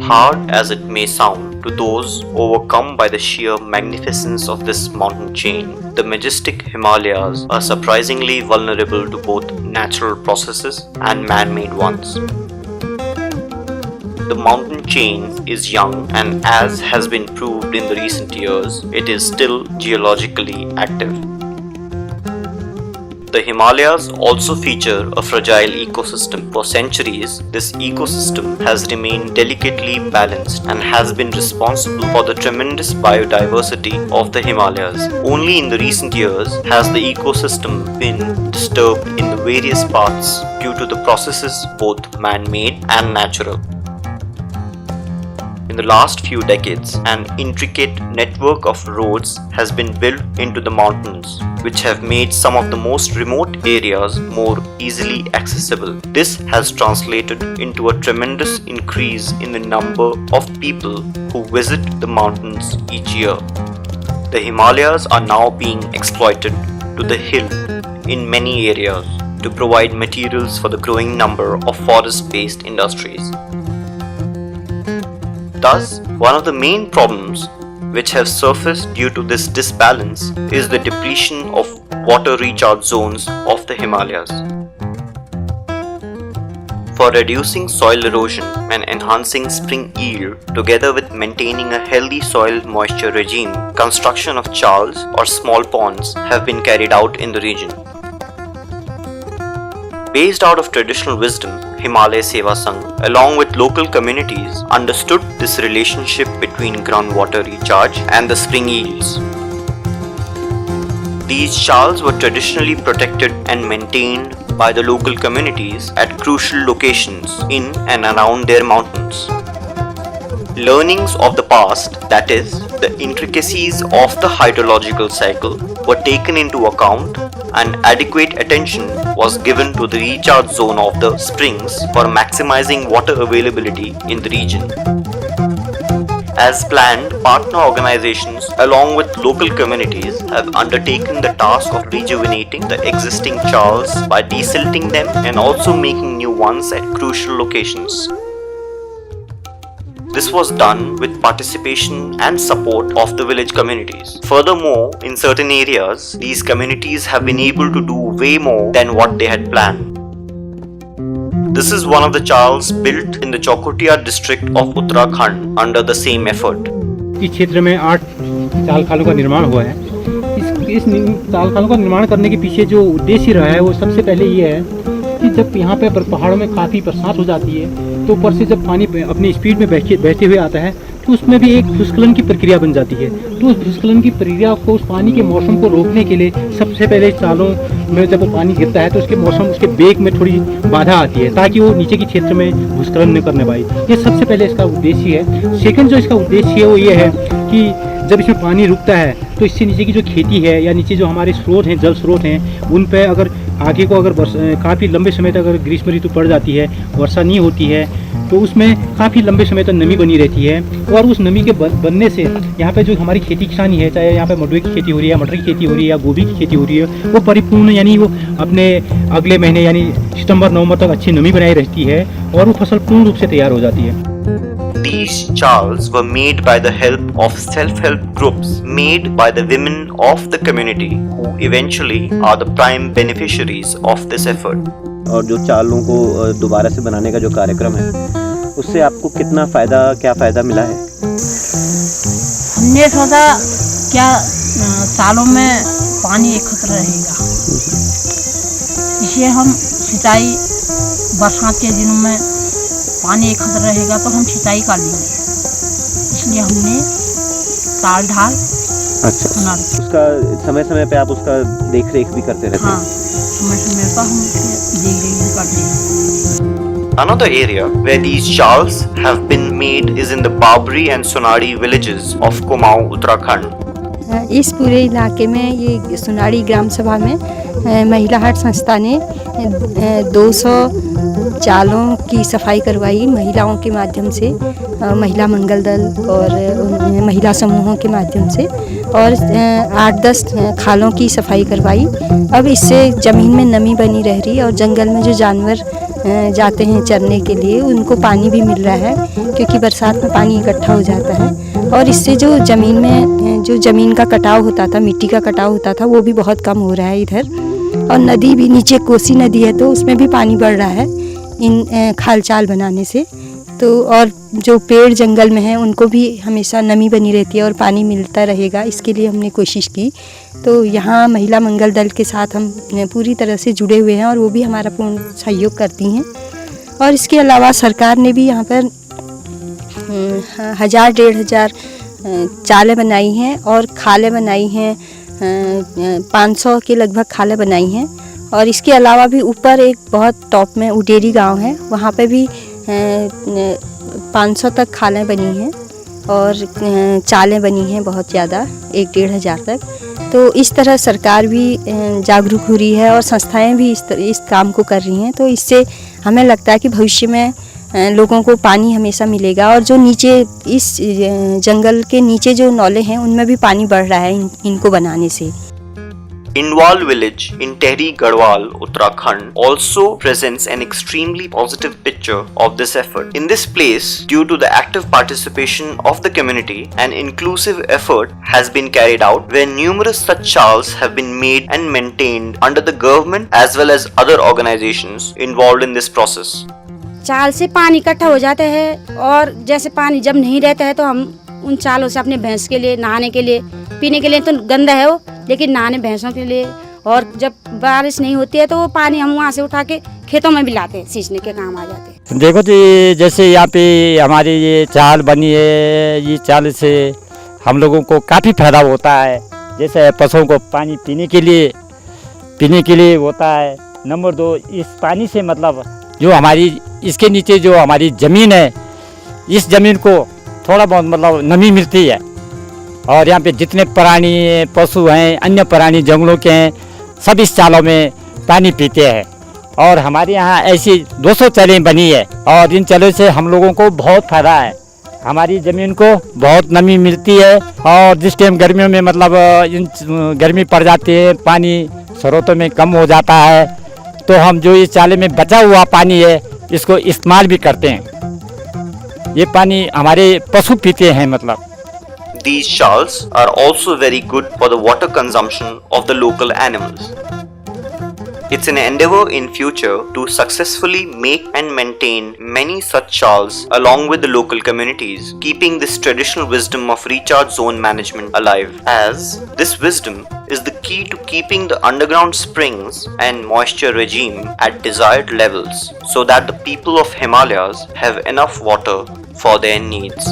hard as it may sound to those overcome by the sheer magnificence of this mountain chain, the majestic Himalayas are surprisingly vulnerable to both natural processes and man-made ones. The mountain chain is young, and as has been proved in the recent years, it is still geologically active. The Himalayas also feature a fragile ecosystem. For centuries, this ecosystem has remained delicately balanced and has been responsible for the tremendous biodiversity of the Himalayas. Only in the recent years has the ecosystem been disturbed in the various parts due to the processes both man-made and natural. In the last few decades, an intricate network of roads has been built into the mountains, which have made some of the most remote areas more easily accessible. This has translated into a tremendous increase in the number of people who visit the mountains each year. The Himalayas are now being exploited to the hill in many areas to provide materials for the growing number of forest-based industries. Thus, one of the main problems which have surfaced due to this disbalance is the depletion of water recharge zones of the Himalayas. For reducing soil erosion and enhancing spring yield, together with maintaining a healthy soil moisture regime, construction of chals or small ponds have been carried out in the region. Based out of traditional wisdom, Himalaya Seva Sangh, along with local communities, understood this relationship between groundwater recharge and the spring yields. These chals were traditionally protected and maintained by the local communities at crucial locations in and around their mountains. Learnings of the past, that is, the intricacies of the hydrological cycle, were taken into account and adequate attention was given to the recharge zone of the springs for maximizing water availability in the region. As planned, partner organizations along with local communities have undertaken the task of rejuvenating the existing chals by desilting them and also making new ones at crucial locations. This was done with participation and support of the village communities. Furthermore, in certain areas, these communities have been able to do way more than what they had planned. This is one of the chals built in the Choukotiya district of Uttarakhand under the same effort. इस क्षेत्र में 8 चाल खालों का निर्माण हुआ है। इस चाल खालों का निर्माण करने के पीछे जो उद्देश्य रहा है वो सबसे पहले ये है कि जब यहाँ पे पहाड़ों में काफ़ी बरसात हो जाती है तो ऊपर से जब पानी अपनी स्पीड में बहते हुए आता है तो उसमें भी एक भूस्खलन की प्रक्रिया बन जाती है। तो उस भूस्खलन की प्रक्रिया को, उस पानी के मौसम को रोकने के लिए सबसे पहले चालों में जब वो पानी गिरता है तो उसके वेग में थोड़ी बाधा आती है ताकि वो नीचे के क्षेत्र में भूस्खलन न करने पाए। ये सबसे पहले इसका उद्देश्य है। सेकंड जो इसका उद्देश्य है वो ये है कि जब इसमें पानी रुकता है तो इससे नीचे की जो खेती है या नीचे जो हमारे स्रोत हैं, जल स्रोत हैं, उन पर अगर आगे को अगर काफ़ी लंबे समय तक अगर ग्रीष्म ऋतु पड़ जाती है, वर्षा नहीं होती है, तो उसमें काफ़ी लंबे समय तक नमी बनी रहती है और उस नमी के बनने से यहाँ पे जो हमारी खेती किसानी है, चाहे यहाँ पे मडुए की खेती हो रही है, मटर की खेती हो रही है या गोभी की खेती हो रही है, वो परिपूर्ण यानी वो अपने अगले महीने यानी सितंबर नवंबर तक अच्छी नमी बनाई रहती है और वो फसल पूर्ण रूप से तैयार हो जाती है। These chals were made by the help of self-help groups made by the women of the community who eventually are the prime beneficiaries of this effort. और जो चालों को दोबारा से बनाने का जो कार्यक्रम है उससे आपको क्या फ़ायदा मिला है? हमने सोचा क्या चालों में पानी एकत्र रहेगा, इसलिए हम सिंचाई बरसात के दिनों में पानी एकत्र रहेगा तो हम सिंचाई कर लेंगे, इसलिए हमने ताल ढाल बना दी। उसका समय पे आप उसका देख रेख भी करते रहते हैं? हाँ, समय पर हम उसकी देख रेख भी करते हैं। Another area where these chals have been made is in the Babri and Sonari villages of Kumaon, Uttarakhand. इस पूरे इलाके में ये सुनाड़ी ग्राम सभा में महिला हाट संस्था ने 200 चालों की सफाई करवाई महिलाओं के माध्यम से, महिला मंगल दल और महिला समूहों के माध्यम से, और 8-10 खालों की सफाई करवाई। अब इससे ज़मीन में नमी बनी रह रही और जंगल में जो जानवर जाते हैं चरने के लिए उनको पानी भी मिल रहा है, क्योंकि बरसात में पानी इकट्ठा हो जाता है। और इससे जो ज़मीन में जो ज़मीन का कटाव होता था, मिट्टी का कटाव होता था, वो भी बहुत कम हो रहा है इधर। और नदी भी, नीचे कोसी नदी है तो उसमें भी पानी बढ़ रहा है इन खाल चाल बनाने से। तो और जो पेड़ जंगल में हैं उनको भी हमेशा नमी बनी रहती है और पानी मिलता रहेगा, इसके लिए हमने कोशिश की। तो यहाँ महिला मंगल दल के साथ हम पूरी तरह से जुड़े हुए हैं और वो भी हमारा पूर्ण सहयोग करती हैं। और इसके अलावा सरकार ने भी यहाँ पर 1000-1500 चालें बनाई हैं और खालें बनाई हैं, 500 के लगभग खालें बनाई हैं। और इसके अलावा भी ऊपर एक बहुत टॉप में उडेरी गांव है, वहाँ पे भी 500 तक खालें बनी हैं और चालें बनी हैं बहुत ज़्यादा, 1-1.5 हज़ार तक। तो इस तरह सरकार भी जागरूक हो रही है और संस्थाएं भी इस काम को कर रही हैं। तो इससे हमें लगता है कि भविष्य में लोगों को पानी हमेशा मिलेगा। और जो नीचे इस जंगल के नीचे जो नौले हैं उनमें भी पानी बढ़ रहा है इनको बनाने से। Inwal village in Tehri Garhwal, Uttarakhand also presents an extremely positive picture of this effort. In this place, due to the active participation of the community, an inclusive effort has been carried out where numerous such chals have been made and maintained under the government as well as other organizations involved in this process. चाल से पानी इकट्ठा हो जाता है और जैसे पानी जब नहीं रहता है तो हम उन चालों से अपने भैंस के लिए, नहाने के लिए, पीने के लिए तो गंदा है वो, लेकिन नहाने भैंसों के लिए। और जब बारिश नहीं होती है तो वो पानी हम वहाँ से उठा के खेतों में भी लाते हैं, सींचने के काम आ जाते हैं। देखो जी, जैसे यहाँ पे हमारी ये चाल बनी है, ये चाल से हम लोगों को काफ़ी फायदा होता है। जैसे पशुओं को पानी पीने के लिए होता है। नंबर 2, इस पानी से मतलब जो हमारी इसके नीचे जो हमारी ज़मीन है, इस ज़मीन को थोड़ा बहुत मतलब नमी मिलती है। और यहाँ पे जितने प्राणी पशु हैं, अन्य प्राणी जंगलों के हैं, सब इस चालों में पानी पीते हैं। और हमारे यहाँ ऐसी 200 चालें बनी है और इन चालों से हम लोगों को बहुत फ़ायदा है। हमारी ज़मीन को बहुत नमी मिलती है और जिस टाइम गर्मियों में मतलब गर्मी पड़ जाती है, पानी स्रोतों में कम हो जाता है, तो हम जो इस चाले में बचा हुआ पानी है इसको इस्तेमाल भी करते हैं। ये पानी हमारे पशु पीते हैं मतलब। These chals are also very good for the water consumption of the local animals. It's an endeavor in future to successfully make and maintain many such chals along with the local communities, keeping this traditional wisdom of recharge zone management alive, as this wisdom is the key to keeping the underground springs and moisture regime at desired levels so that the people of Himalayas have enough water for their needs.